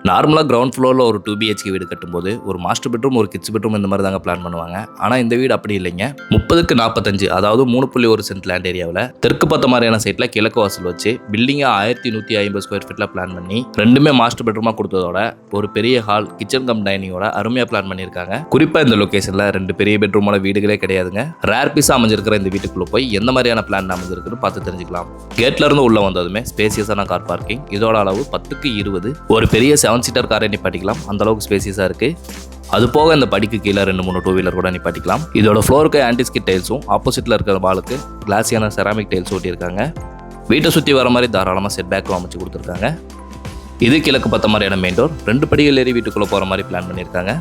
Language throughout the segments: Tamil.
நார்மலாக கிரவுண்ட் ஃப்ளோரில் ஒரு 2 BHK வீடு கட்டும்போது ஒரு மாஸ்டர் பெட்ரூம் ஒரு கிட்ஸ் பெட்ரூம் இந்த மாதிரி தாங்க பிளான் பண்ணுவாங்க. ஆனால் இந்த வீடு அப்படி இல்லைங்க. 30க்கு 45 அதாவது 3.1 சென்ட் லேண்ட் ஏரியாவில் தெற்கு பார்த்த மாதிரியான சைட்டில் கிழக்கு வாசல் வச்சு பில்டிங்கை 1150 ஸ்கொயர் ஃபீட்டில் பிளான் பண்ணி ரெண்டுமே மாஸ்டர் பெட்ரூமாக கொடுத்ததோட ஒரு பெரிய ஹால் கிச்சன் கம் டைனிங்கோட அருமையாக பிளான் பண்ணியிருக்காங்க. குறிப்பாக இந்த லொக்கேஷனில் 2 பெரிய பெட்ரூமோட வீடுகளே கிடையாதுங்க. ரேர் பீஸாக அமைஞ்சிருக்கிற இந்த வீட்டுக்குள்ளே போய் எந்த மாதிரியான பிளான் அமைஞ்சிருக்குன்னு பார்த்து தெரிஞ்சுக்கலாம். கேட்ல இருந்து உள்ள வந்ததுமே ஸ்பேசியஸான கார் பார்க்கிங். இதோட அளவு 10க்கு 20. ஒரு பெரிய 7 சீட்டர் காரை நிப்பாட்டிக்கலாம். அந்த அளவுக்கு ஸ்பேசியஸாக இருக்கு. அது போக இந்த படிக்கு கீழே 2-3 டூ வீலர் கூட நிப்பாட்டிக்கலாம். இதோட ஃப்ளோருக்கு ஆன்டிஸ்கிட் டைல்ஸும் ஆப்போசிட்ல இருக்கிற வாலுக்கு கிளாஸியான செராமிக் டைல்ஸ் ஒட்டியிருக்காங்க. வீட்டை சுற்றி வர மாதிரி தாராளமாக செட் பேக்கும் அமைச்சு கொடுத்துருக்காங்க. இது கிழக்கு பார்த்த மாதிரியான மெயின் டோர். 2 படிகள் ஏறி வீட்டுக்குள்ளே போகிற மாதிரி பிளான் பண்ணியிருக்காங்க.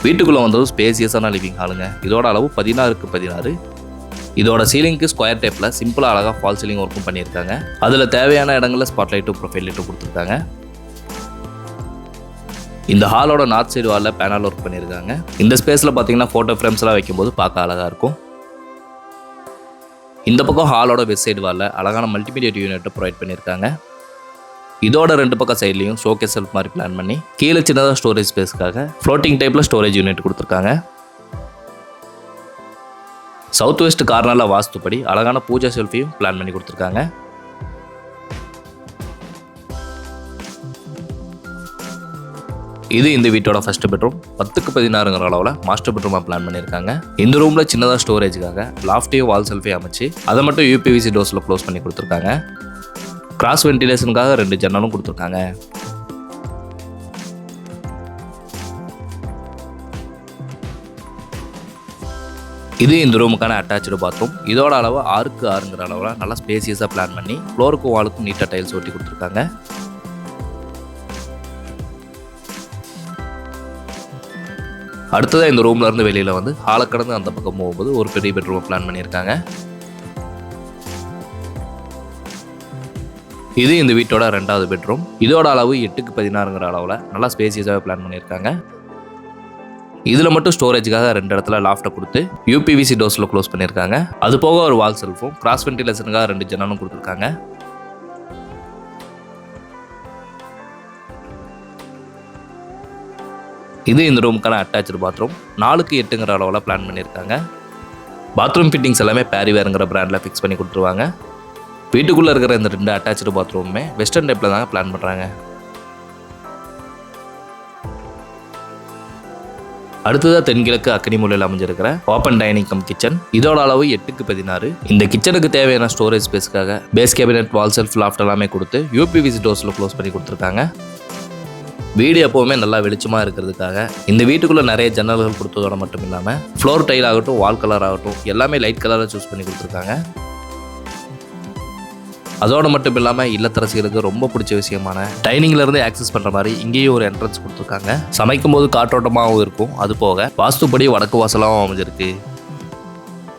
வீட்டுக்குள்ளே வந்தது ஸ்பேசியஸான லிவிங் ஹாலுங்க. இதோட அளவு 16க்கு 16. இதோட சீலிங்க்கு ஸ்கொயர் டைப்பில் சிம்பிளாக அழகாக ஃபால் சீலிங் ஒர்க்கும் பண்ணியிருக்காங்க. அதில் தேவையான இடங்களில் ஸ்பாட் லைட்டும் ப்ரொஃபைல் லைட்டும் கொடுத்துருக்காங்க. இந்த ஹாலோட நார்த் சைடு வாலில் பேனல் ஒர்க் பண்ணியிருக்காங்க. இந்த ஸ்பேஸில் பார்த்தீங்கன்னா ஃபோட்டோ ஃப்ரேம்ஸ்லாம் வைக்கும்போது பார்க்க அழகாக இருக்கும். இந்த பக்கம் ஹாலோட வெஸ்ட் சைடு வாலில் அழகான மல்டிமீடியா யூனிட்டை ப்ரொவைட் பண்ணியிருக்காங்க. இதோட 2 பக்கம் சைட்லையும் ஷோகேஸ் செல்ஃப் மாதிரி பிளான் பண்ணி கீழே சின்னதாக ஸ்டோரேஜ் ஸ்பேஸ்க்காக ஃப்ளோட்டிங் டைப்பில் ஸ்டோரேஜ் யூனிட் கொடுத்துருக்காங்க. சவுத் வெஸ்ட் கார்னரில் வாஸ்துப்படி அழகான பூஜா செல்ஃபியும் பிளான் பண்ணி கொடுத்துருக்காங்க. இது இந்த வீட்டோட ஃபர்ஸ்ட் பெட்ரூம். 10க்கு 16ங்கிற அளவில் மாஸ்டர் பெட்ரூமாக பிளான் பண்ணியிருக்காங்க. இந்த ரூமில் சின்னதாக ஸ்டோரேஜுக்காக லாஃப்டையும் வால் செல்ஃபையும் அமைச்சு அதை மட்டும் UPVC டோர்ஸில் க்ளோஸ் பண்ணி கொடுத்துருக்காங்க. கிராஸ் வென்டிலேஷனுக்காக 2 ஜன்னலும் கொடுத்துருக்காங்க. இது இந்த ரூமுக்கான அட்டாச்சு பாத்ரூம். இதோட அளவு 6க்கு 6ங்கிற அளவில் நல்லா ஸ்பேசியஸாக பிளான் பண்ணி ஃப்ளோருக்கும் வாலுக்கும் நீட்டாக டைல்ஸ் ஒட்டி கொடுத்துருக்காங்க. அடுத்ததாக இந்த ரூம்ல இருந்து வெளியில் வந்து ஹாலை கடந்து அந்த பக்கம் போகும்போது ஒரு பெரிய பெட்ரூமை பிளான் பண்ணியிருக்காங்க. இது இந்த வீட்டோட 2வது பெட்ரூம். இதோட அளவு 8க்கு 16ங்கிற அளவில் நல்லா ஸ்பேசியஸாக பிளான் பண்ணியிருக்காங்க. இதில் மட்டும் ஸ்டோரேஜுக்காக 2 இடத்துல லாஃப்ட்டை கொடுத்து UPVC டோர்ஸில் க்ளோஸ் பண்ணியிருக்காங்க. அது போக ஒரு வால் செல்ஃபும் கிராஸ் வென்டிலேஷனுக்காக 2 ஜன்னலும் கொடுத்துருக்காங்க. இது இந்த ரூமுக்கான அட்டாச்சு பாத்ரூம். 4க்கு 8ங்கிற அளவில் பிளான் பண்ணியிருக்காங்க. பாத்ரூம் ஃபிட்டிங்ஸ் எல்லாமே பேரிவேருங்கிற பிராண்டில் ஃபிக்ஸ் பண்ணி கொடுத்துருவாங்க. வீட்டுக்குள்ளே இருக்கிற இந்த 2 அட்டாச்சு பாத்ரூமுமே வெஸ்டர்ன் டைப்பில் தாங்க பிளான் பண்ணுறாங்க. அடுத்ததாக தென்கிழக்கு அக்கனி மூலையில் அமைஞ்சிருக்கிற ஓப்பன் டைனிங் கம் கிச்சன். இதோட அளவு 8க்கு 16. இந்த கிச்சனுக்கு தேவையான ஸ்டோரேஜ் ஸ்பேஸ்க்காக பேஸ் கேபினெட் வால் செல்ஃப் லாஃப்ட் எல்லாமே கொடுத்து UPVC டோர்ஸில் க்ளோஸ் பண்ணி கொடுத்துருக்காங்க. வீடு எப்போவுமே நல்லா வெளிச்சமாக இருக்கிறதுக்காக இந்த வீட்டுக்குள்ளே நிறைய ஜன்னல்கள் கொடுத்ததோட மட்டும் இல்லாமல் ஃப்ளோர் டைல் ஆகட்டும் வால் கலர் ஆகட்டும் எல்லாமே லைட் கலராக சூஸ் பண்ணி கொடுத்துருக்காங்க. அதோடு மட்டும் இல்லாமல் இல்லத்தரசிகளுக்கு ரொம்ப பிடிச்ச விஷயமான டைனிங்லேருந்து ஆக்சஸ் பண்ணுற மாதிரி இங்கேயும் ஒரு என்ட்ரன்ஸ் கொடுத்துருக்காங்க. சமைக்கும் போது காற்றோட்டமாகவும் இருக்கும். அது போக வாஸ்துப்படி வடக்கு வாசலாகவும் அமைஞ்சிருக்கு.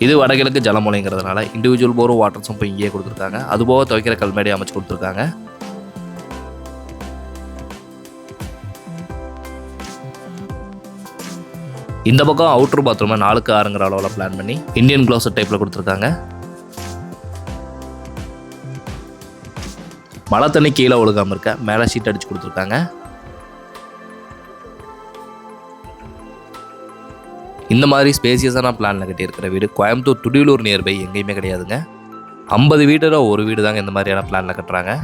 இது வடகிழக்கு ஜலமூலைங்கிறதுனால இண்டிவிஜுவல் போரும் வாட்டர்ஸும் போய் இங்கேயே கொடுத்துருக்காங்க. அதுபோக துவைக்கிற கல்மேடி அமைச்சு கொடுத்துருக்காங்க. இந்த பக்கம் அவுட்டர் பாத்ரூமை 4க்கு 6ங்கிற அளவில் பிளான் பண்ணி இந்தியன் க்ளோசட் டைப்பில் கொடுத்துருக்காங்க. மழை தண்ணி கீழே ஒழுகாமல் இருக்க மேலே ஷீட் அடிச்சு கொடுத்துருக்காங்க. இந்த மாதிரி ஸ்பேசியஸான பிளானில் கட்டியிருக்கிற வீடு கோயம்புத்தூர் துடியலூர் நியர்பை எங்கேயுமே கிடையாதுங்க. 50 வீடுல ஒரு வீடு தாங்க இந்த மாதிரியான பிளானில் கட்டுறாங்க.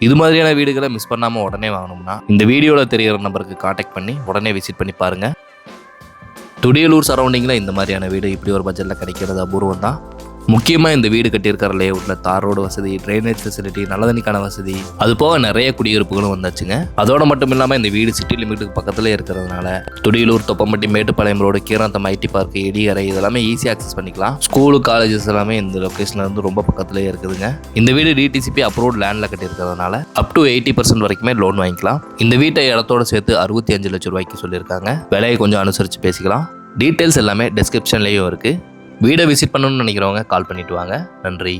இது மாதிரியான வீடுகளை மிஸ் பண்ணாமல் உடனே வாங்கணும்னா இந்த வீடியோவில் தெரிகிற நம்பருக்கு காண்டாக்ட் பண்ணி உடனே விசிட் பண்ணி பாருங்கள். துடியலூர் சரௌண்டிங்கில் இந்த மாதிரியான வீடு இப்படி ஒரு பட்ஜெட்டில் கிடைக்கிறது அபூர்வம் தான். முக்கியமாக இந்த வீடு கட்டியிருக்கிற லேஅவுட்டில் தார் ரோடு வசதி, ட்ரைனேஜ் ஃபெசிலிட்டி, நல்ல தண்ணிக்கான வசதி, அது போக நிறைய குடியிருப்புகளும் வந்தாச்சுங்க. அதோட மட்டும் இல்லாமல் இந்த வீடு சிட்டி லிமிட்டுக்கு பக்கத்தில் இருக்கிறதுனால Thudiyalur, Thoppampatti, Mettupalayam road, Keeranatham IT park, எடியறை இதெல்லாமே ஈஸியாக ஆக்சஸ் பண்ணிக்கலாம். ஸ்கூலு, காலேஜஸ் எல்லாமே இந்த லொக்கேஷனில் இருந்து ரொம்ப பக்கத்துலேயே இருக்குதுங்க. இந்த வீடு DTCP அப்ரூவ்ட் லேண்டில் கட்டியிருக்கிறதுனால அப் டு 80% வரைக்குமே லோன் வாங்கிக்கலாம். இந்த வீட்டை இடத்தோடு சேர்த்து 65 லட்சம் ரூபாய்க்கு சொல்லியிருக்காங்க. விலையை கொஞ்சம் அனுசரித்து பேசிக்கலாம். டீட்டெயில்ஸ் எல்லாமே டிஸ்கிரிப்ஷன்லேயும் இருக்குது. வீடை விசிட் பண்ணணும்னு நினைக்கிறவங்க கால் பண்ணிட்டு வாங்க. நன்றி.